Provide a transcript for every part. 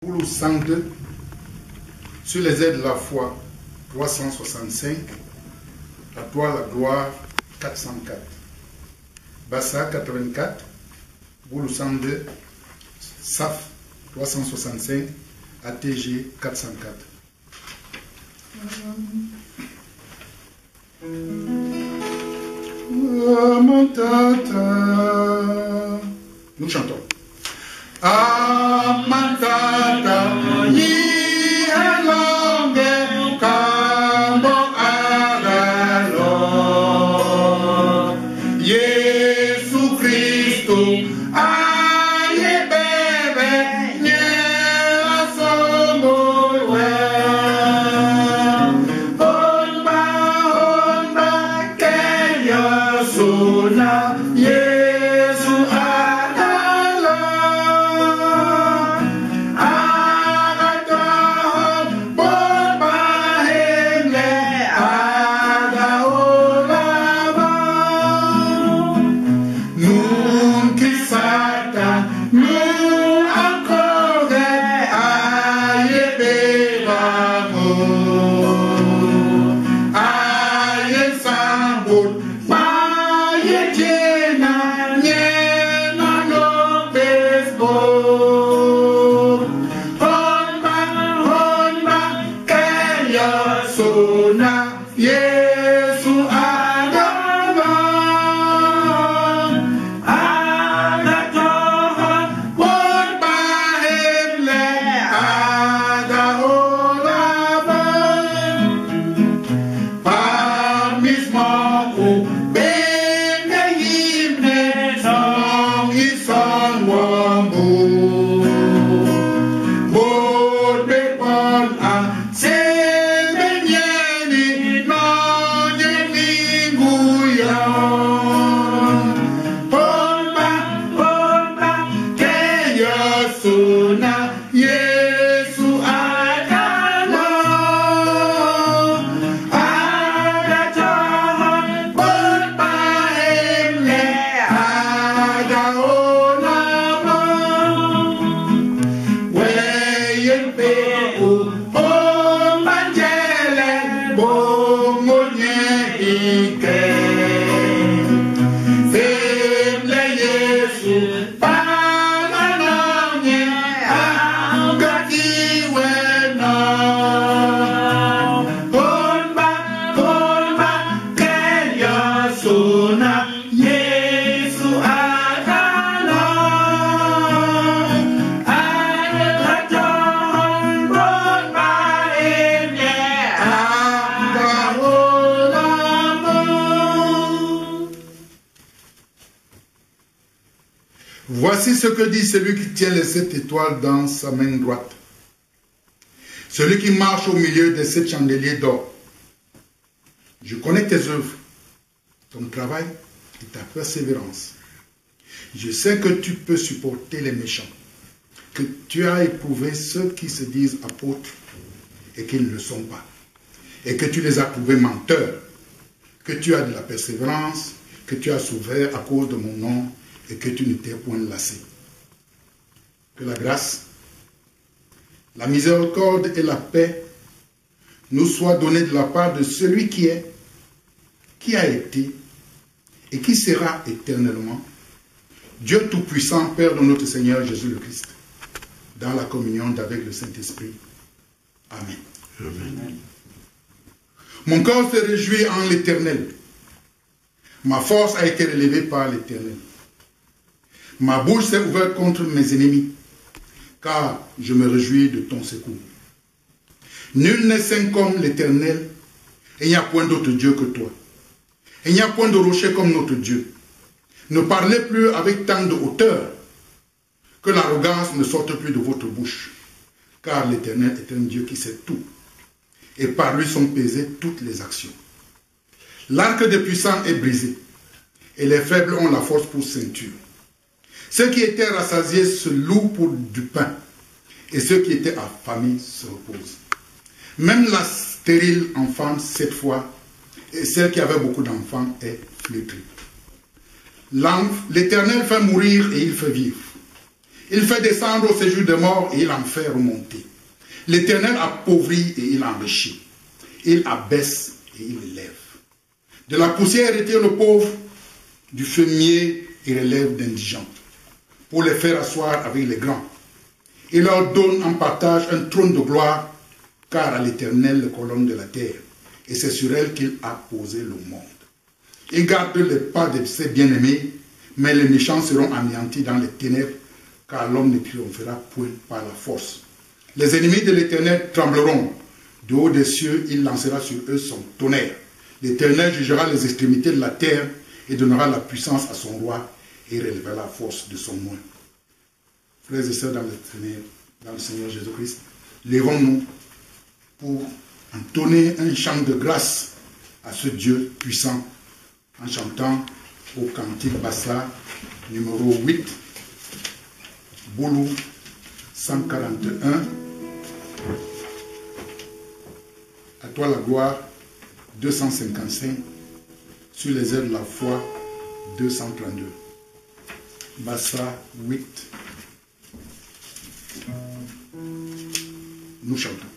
Boulou 102, sur les aides de la foi 365, à toi la gloire 404. Bassa 84, Boulou 102, SAF 365, ATG 404. Nous chantons. Amantata ni alonge kambo agalo Yesu Kristo aye bebe nye asomo we Onba keya sona Yesu Voici ce que dit celui qui tient les 7 étoiles dans sa main droite. Celui qui marche au milieu des 7 chandeliers d'or. Je connais tes œuvres, ton travail et ta persévérance. Je sais que tu peux supporter les méchants, que tu as éprouvé ceux qui se disent apôtres et qui ne le sont pas, et que tu les as trouvés menteurs, que tu as de la persévérance, que tu as souffert à cause de mon nom, et que tu ne t'es point lassé. Que la grâce, la miséricorde et la paix nous soient données de la part de celui qui est, qui a été et qui sera éternellement, Dieu Tout-Puissant, Père de notre Seigneur Jésus le Christ, dans la communion d'avec le Saint-Esprit. Amen. Amen. Mon corps se réjouit en l'Éternel. Ma force a été relevée par l'Éternel. Ma bouche s'est ouverte contre mes ennemis, car je me réjouis de ton secours. Nul n'est saint comme l'Éternel, et il n'y a point d'autre Dieu que toi. Et il n'y a point de rocher comme notre Dieu. Ne parlez plus avec tant de hauteur, que l'arrogance ne sorte plus de votre bouche, car l'Éternel est un Dieu qui sait tout, et par lui sont pesées toutes les actions. L'arc des puissants est brisé, et les faibles ont la force pour ceinture. Ceux qui étaient rassasiés se louent pour du pain, et ceux qui étaient affamés se reposent. Même la stérile enfante 7 fois, et celle qui avait beaucoup d'enfants est flétrie. L'Éternel fait mourir et il fait vivre. Il fait descendre au séjour des morts et il en fait remonter. L'Éternel appauvrit et il enrichit. Il abaisse et il élève. De la poussière retire le pauvre, du fumier il relève d'indigents, pour les faire asseoir avec les grands. Il leur donne en partage un trône de gloire, car à l'Éternel les colonnes de la terre, et c'est sur elle qu'il a posé le monde. Il garde les pas de ses bien-aimés, mais les méchants seront anéantis dans les ténèbres, car l'homme ne triomphera point par la force. Les ennemis de l'Éternel trembleront. Du haut des cieux, il lancera sur eux son tonnerre. L'Éternel jugera les extrémités de la terre et donnera la puissance à son roi et relèvera la force de son moins. Frères et sœurs dans le Seigneur Jésus-Christ, lèvons-nous pour entonner un chant de grâce à ce Dieu puissant en chantant au cantique Bassa numéro 8, Boulou 141, à toi la gloire 255, sur les airs de la foi 232. Bassa 8. Nous chantons.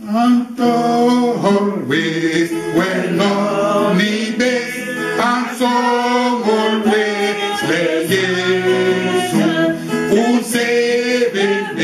And always when on the best and so always let Jesus who save it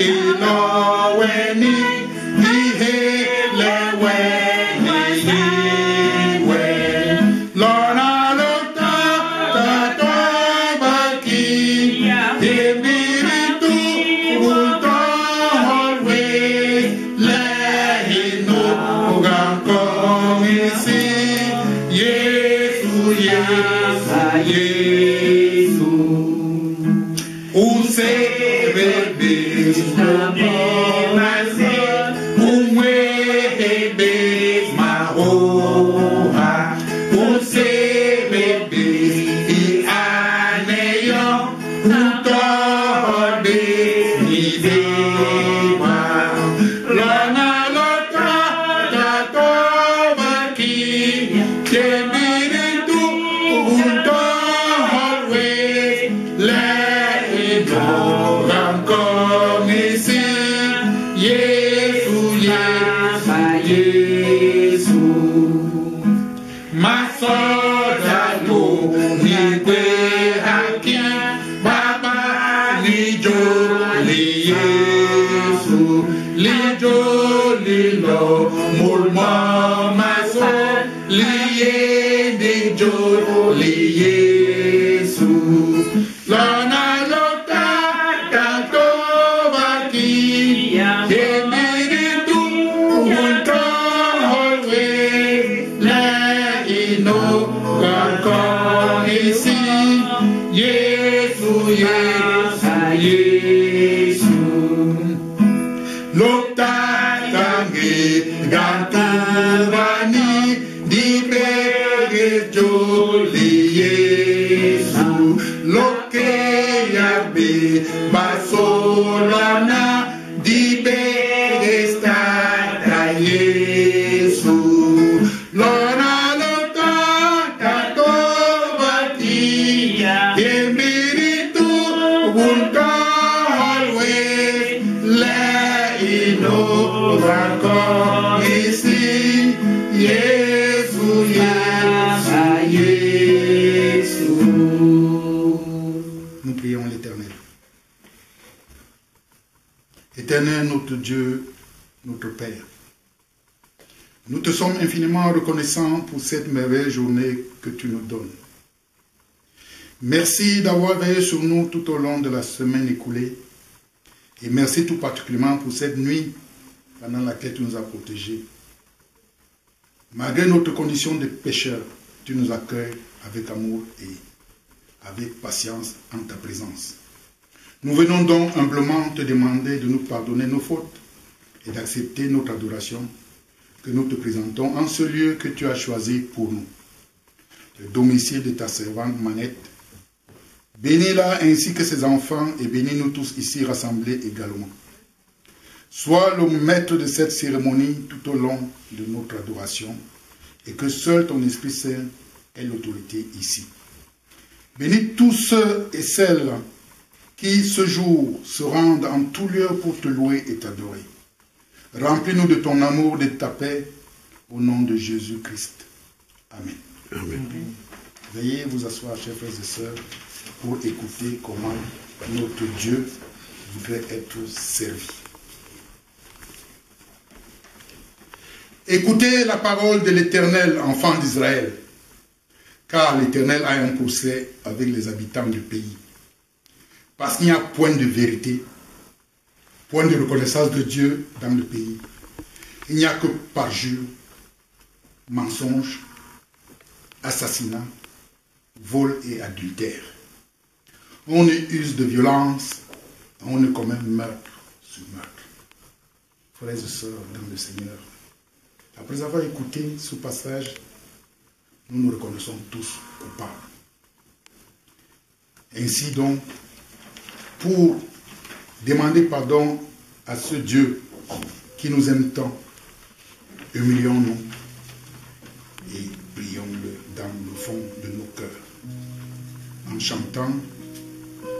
in all when he the when he when Lord I look at the back in the to always let him know God come see Jesus Jesus who save it is Éternel, notre Dieu, notre Père, nous te sommes infiniment reconnaissants pour cette merveilleuse journée que tu nous donnes. Merci d'avoir veillé sur nous tout au long de la semaine écoulée et merci tout particulièrement pour cette nuit pendant laquelle tu nous as protégés. Malgré notre condition de pécheurs, tu nous accueilles avec amour et avec patience en ta présence. Nous venons donc humblement te demander de nous pardonner nos fautes et d'accepter notre adoration que nous te présentons en ce lieu que tu as choisi pour nous, le domicile de ta servante Manette. Bénis-la ainsi que ses enfants et bénis-nous tous ici rassemblés également. Sois le maître de cette cérémonie tout au long de notre adoration et que seul ton Esprit Saint ait l'autorité ici. Bénis tous ceux et celles qui ce jour se rendent en tout lieu pour te louer et t'adorer. Remplis-nous de ton amour, de ta paix, au nom de Jésus-Christ. Amen. Amen. Veuillez vous asseoir, chers frères et sœurs, pour écouter comment notre Dieu voudrait être servi. Écoutez la parole de l'Éternel, enfants d'Israël, car l'Éternel a un procès avec les habitants du pays. Parce qu'il n'y a point de vérité, point de reconnaissance de Dieu dans le pays. Il n'y a que parjure, mensonge, assassinat, vol et adultère. On use de violence, on ne commet meurtre sur meurtre. Frères et sœurs dans le Seigneur, après avoir écouté ce passage, nous nous reconnaissons tous coupables. Ainsi donc, pour demander pardon à ce Dieu qui nous aime tant, humilions-nous et prions-le dans le fond de nos cœurs. En chantant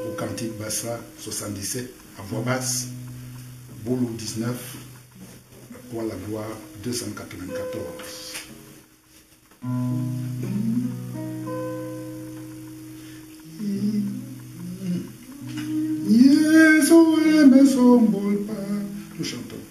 au cantique Bassa 77 à voix basse, Boulou 19, pour la gloire 294. Nous chantons.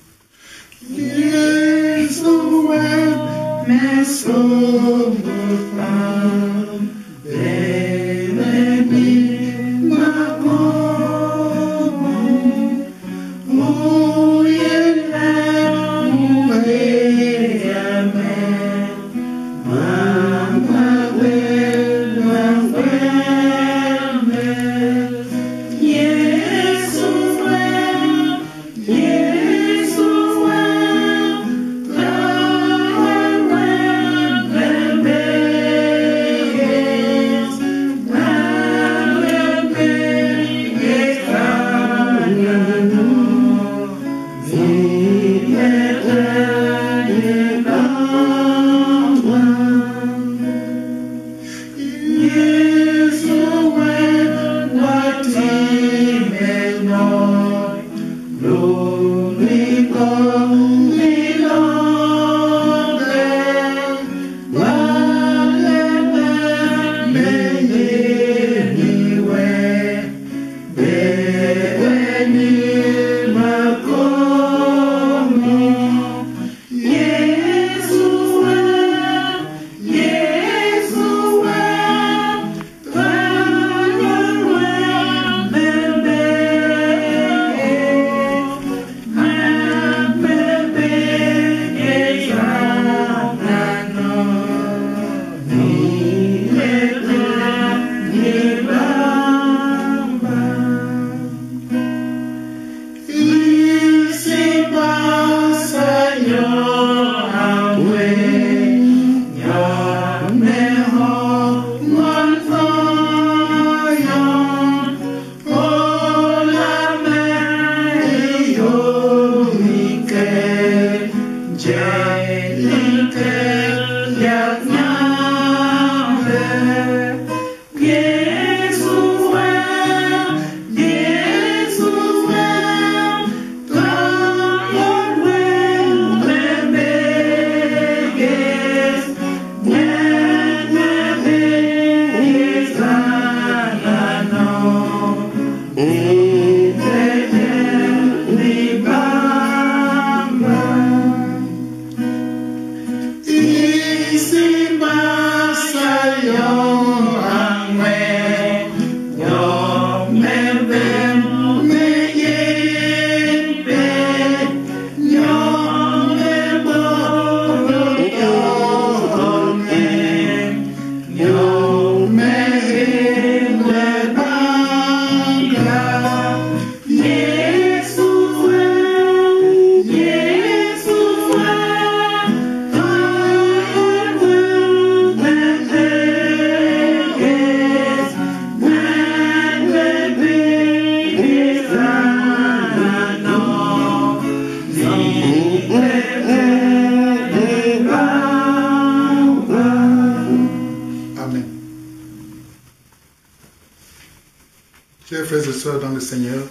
Chers frères et sœurs dans le Seigneur,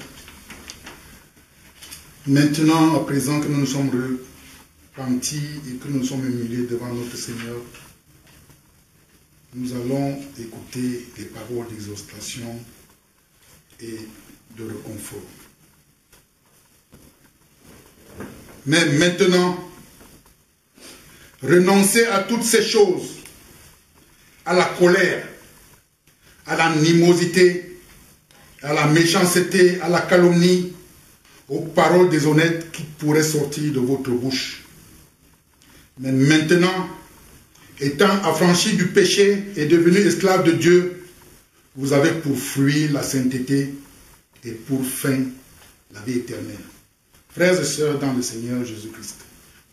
maintenant, à présent que nous nous sommes repentis et que nous nous sommes humiliés devant notre Seigneur, nous allons écouter les paroles d'exhortation et de réconfort. Mais maintenant, renoncez à toutes ces choses, à la colère, à l'animosité, à la méchanceté, à la calomnie, aux paroles déshonnêtes qui pourraient sortir de votre bouche. Mais maintenant, étant affranchis du péché et devenus esclaves de Dieu, vous avez pour fruit la sainteté et pour fin la vie éternelle. Frères et sœurs dans le Seigneur Jésus-Christ,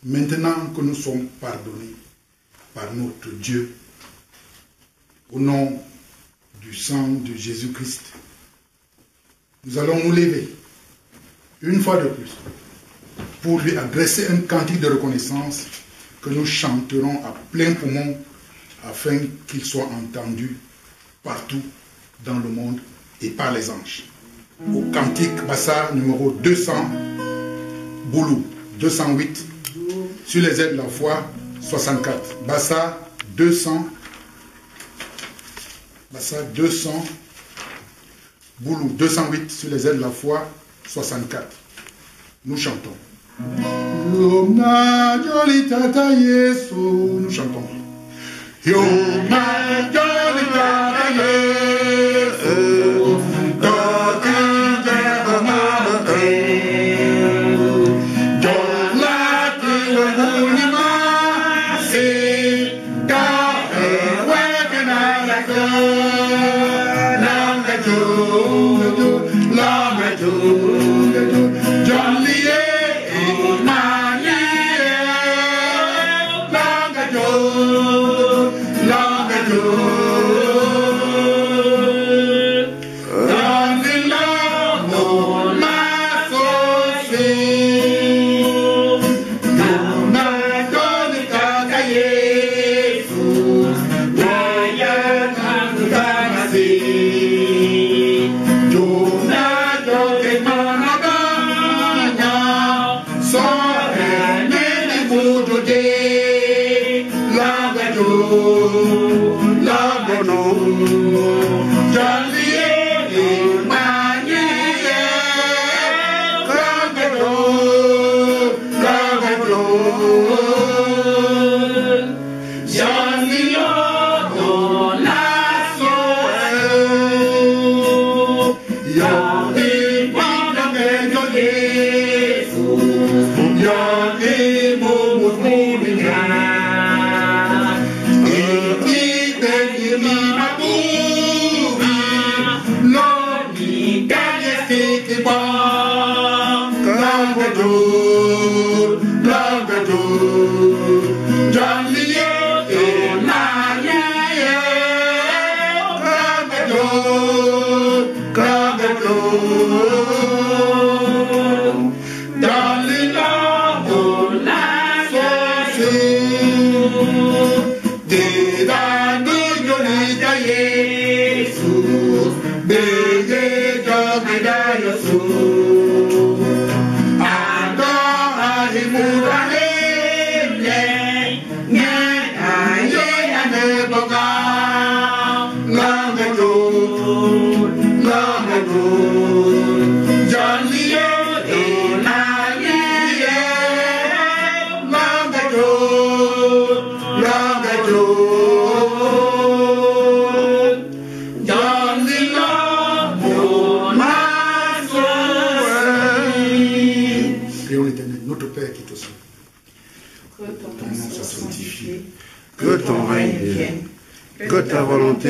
maintenant que nous sommes pardonnés par notre Dieu, au nom du sang de Jésus-Christ, nous allons nous lever une fois de plus pour lui adresser un cantique de reconnaissance que nous chanterons à plein poumon afin qu'il soit entendu partout dans le monde et par les anges. Au cantique Bassa numéro 200, Boulou 208, sur les ailes de la foi 64. Bassa 200, Boulou 208, sur les ailes de la foi 64. Nous chantons. Yoma joli tata Yesu. Nous chantons. Yoma joli tata Yesu. Toki jehoma Jolati wunima si ta wekena yako. Lamaju Jolly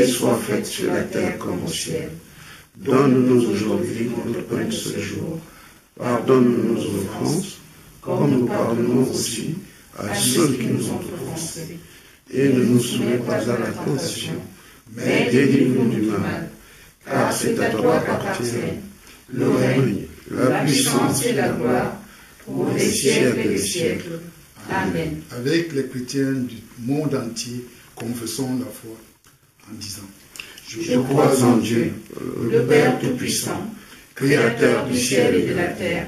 soit faite sur la terre comme au ciel. Donne-nous aujourd'hui notre pain de ce jour. Pardonne-nous nos offenses, comme nous pardonnons aussi à ceux qui nous ont offensés. Et ne nous soumets pas à la tentation, mais délivre-nous du mal. Car c'est à toi qu'appartiennent le règne, la puissance et la gloire pour les siècles et les siècles. Amen. Avec les chrétiens du monde entier, confessons la foi en disant: Je crois en Dieu, le Père Tout-Puissant, Créateur du ciel et de la terre.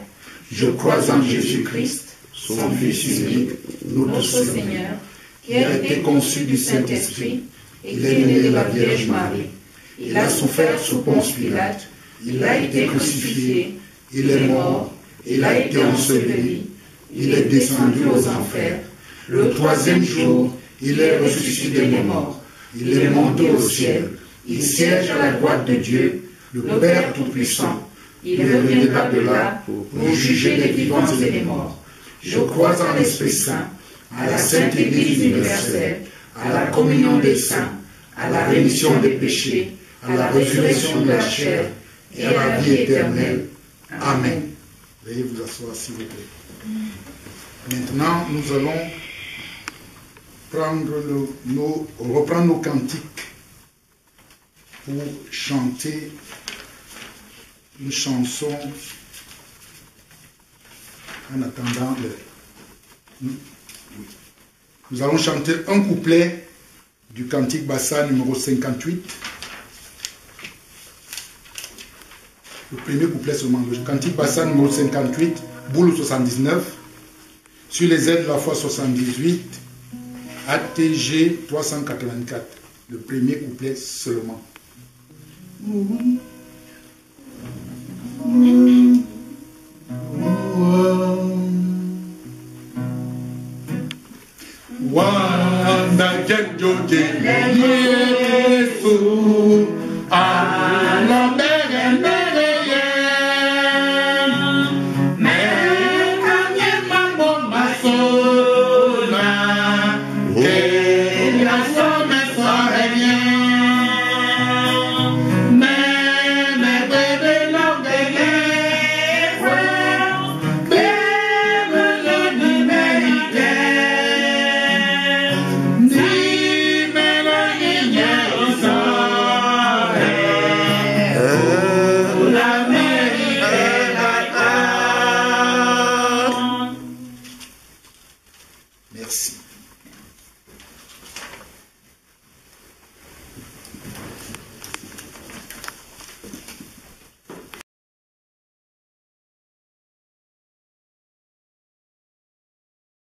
Je crois en Jésus-Christ, son Fils unique, notre Seigneur, qui a été conçu du Saint-Esprit. Il est né de la Vierge Marie. Il a souffert sous Ponce Pilate. Il a été crucifié. Il est mort. Il a été enseveli. Il est descendu aux enfers. Le troisième jour, il est ressuscité des morts. Il est monté au ciel. Il siège à la droite de Dieu, le Père Tout-Puissant. Il reviendra de là pour juger les vivants et les morts. Je crois en l'Esprit Saint, à la Sainte Église universelle, à la communion des saints, à la rémission des péchés, à la résurrection de la chair et à la vie éternelle. Amen. Veuillez vous asseoir, s'il vous plaît. Maintenant, nous allons reprendre nos cantiques pour chanter une chanson en attendant le... Nous allons chanter un couplet du cantique Bassa numéro 58. Le premier couplet seulement. Le cantique Bassa numéro 58, boule 79, sur les ailes de la foi 78, ATG 384. Le premier couplet seulement. Wanda Jesu